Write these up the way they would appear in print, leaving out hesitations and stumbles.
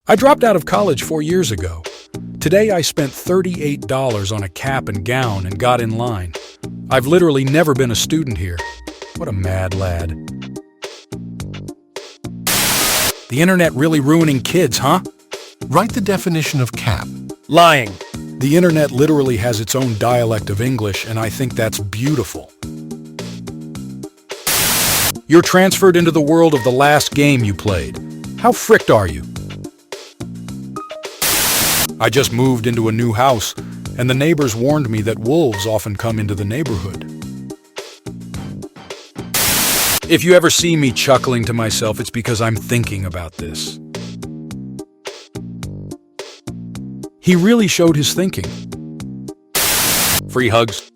I dropped out of college 4 years ago. Today I spent $38 on a cap and gown and got in line. I've literally never been a student here. What a mad lad. The internet really ruining kids, huh? Write the definition of cap. Lying. The internet literally has its own dialect of English, and I think that's beautiful. You're transferred into the world of the last game you played. How fricked are you? I just moved into a new house, and the neighbors warned me that wolves often come into the neighborhood. If you ever see me chuckling to myself, it's because I'm thinking about this. He really showed his thinking. Free hugs.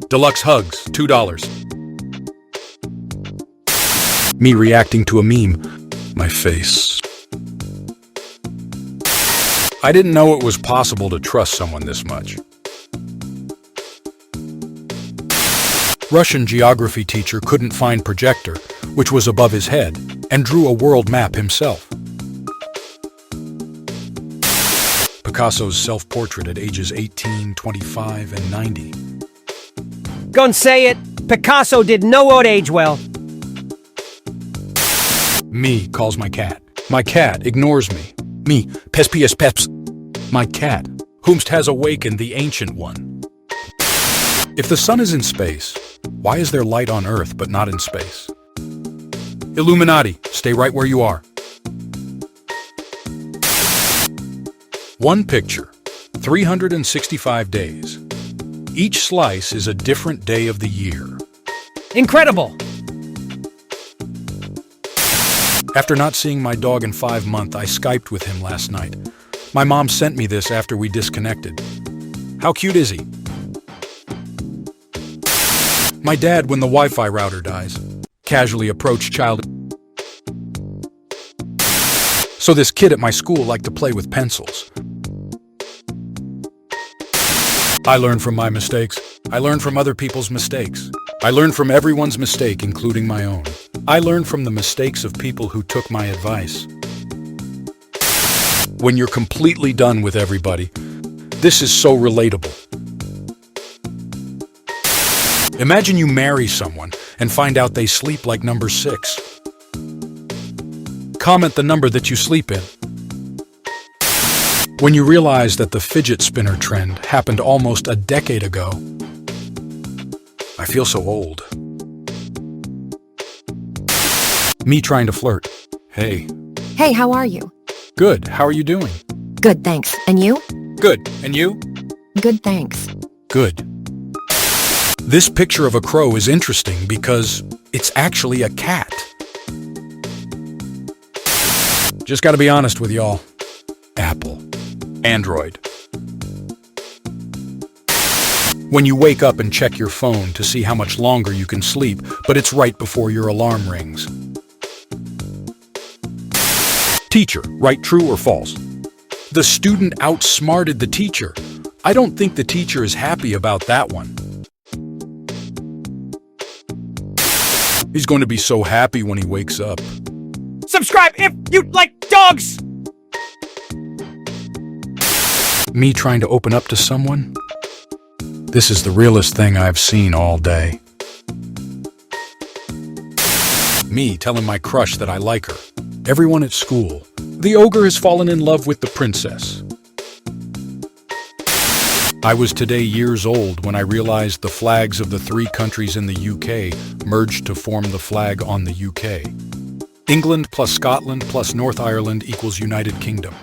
Deluxe hugs, $2. Me reacting to a meme. My face. I didn't know it was possible to trust someone this much. Russian geography teacher couldn't find projector, which was above his head, and drew a world map himself. Picasso's self-portrait at ages 18, 25, and 90. Gonna say it, Picasso did no old age well. Me calls my cat. My cat ignores me. Me, pes peps. My cat, whomst has awakened the Ancient One. If the sun is in space, why is there light on Earth but not in space? Illuminati, stay right where you are. One picture, 365 days. Each slice is a different day of the year. Incredible. After not seeing my dog in 5 months, I Skyped with him last night. My mom sent me this after we disconnected. How cute is he? My dad, when the Wi-Fi router dies, casually approached child. So this kid at my school liked to play with pencils. I learn from my mistakes. I learn from other people's mistakes. I learn from everyone's mistake, including my own. I learn from the mistakes of people who took my advice. When you're completely done with everybody, this is so relatable. Imagine you marry someone and find out they sleep like number 6. Comment the number that you sleep in. When you realize that the fidget spinner trend happened almost a decade ago, I feel so old. Me trying to flirt. Hey. Hey, how are you? Good. How are you doing? Good, thanks. And you? Good. And you? Good, thanks. Good. This picture of a crow is interesting because it's actually a cat. Just gotta be honest with y'all. Apple. Android. When you wake up and check your phone to see how much longer you can sleep, but it's right before your alarm rings. Teacher, right, true or false? The student outsmarted the teacher. I don't think the teacher is happy about that one. He's going to be so happy when he wakes up. Subscribe if you like dogs! Me trying to open up to someone? This is the realest thing I've seen all day. Me telling my crush that I like her. Everyone at school. The ogre has fallen in love with the princess. I was today years old when I realized the flags of the 3 countries in the UK merged to form the flag on the UK. England plus Scotland plus North Ireland equals United Kingdom.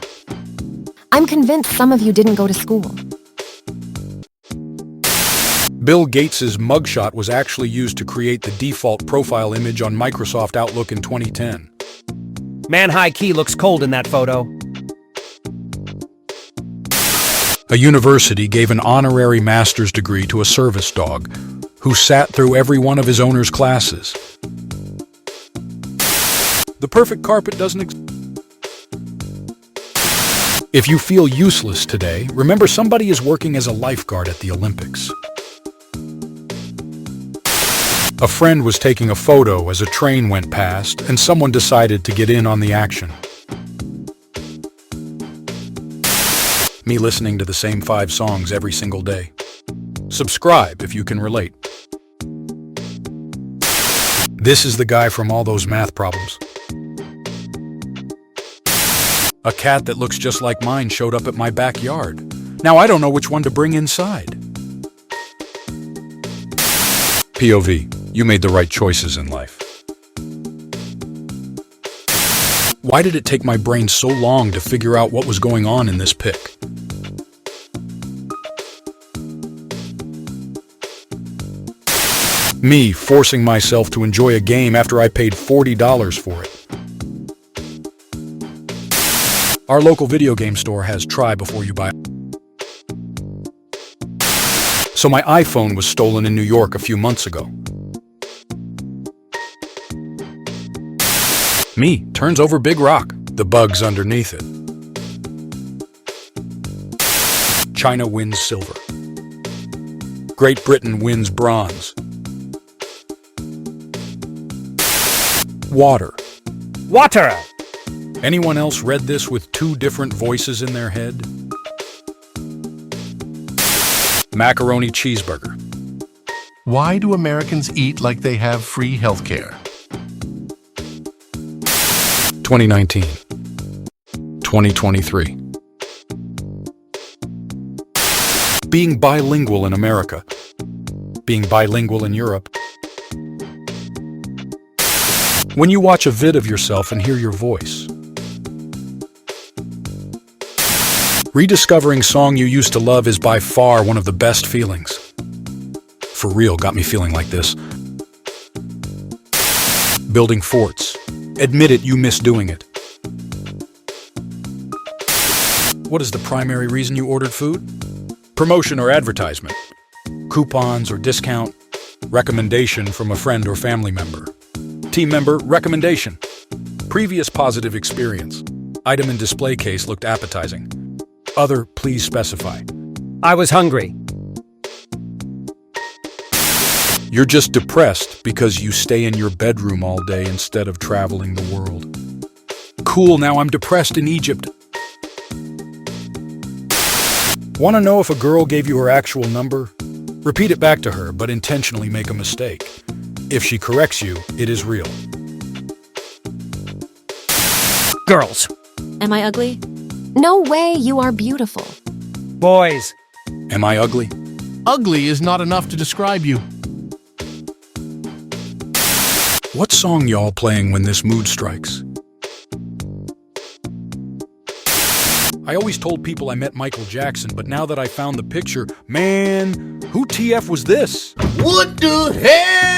I'm convinced some of you didn't go to school. Bill Gates's mugshot was actually used to create the default profile image on Microsoft Outlook in 2010. Man high key looks cold in that photo. A university gave an honorary master's degree to a service dog who sat through every one of his owner's classes. The perfect carpet doesn't exist. If you feel useless today, remember somebody is working as a lifeguard at the Olympics. A friend was taking a photo as a train went past and someone decided to get in on the action. Me listening to the same 5 songs every single day. Subscribe if you can relate. This is the guy from all those math problems. A cat that looks just like mine showed up at my backyard. Now I don't know which one to bring inside. POV, you made the right choices in life. Why did it take my brain so long to figure out what was going on in this pic? Me forcing myself to enjoy a game after I paid $40 for it. Our local video game store has try before you buy. So my iPhone was stolen in New York a few months ago. Me turns over big rock, the bugs underneath it. China wins silver. Great Britain wins bronze. Water. Water! Anyone else read this with 2 different voices in their head? Macaroni cheeseburger. Why do Americans eat like they have free healthcare? 2019. 2023. Being bilingual in America. Being bilingual in Europe. When you watch a vid of yourself and hear your voice. Rediscovering song you used to love is by far one of the best feelings. For real, got me feeling like this. Building forts. Admit it, you miss doing it. What is the primary reason you ordered food? Promotion or advertisement. Coupons or discount. Recommendation from a friend or family member. Team member recommendation. Previous positive experience. Item in display case looked appetizing. Other, please specify. I was hungry. You're just depressed because you stay in your bedroom all day instead of traveling the world. Cool, now I'm depressed in Egypt. Want to know if a girl gave you her actual number? Repeat it back to her, but intentionally make a mistake. If she corrects you, it is real. Girls. Am I ugly? No way, you are beautiful. Boys. Am I ugly? Ugly is not enough to describe you. What song y'all playing when this mood strikes? I always told people I met Michael Jackson, but now that I found the picture, man, who TF was this? What the hell?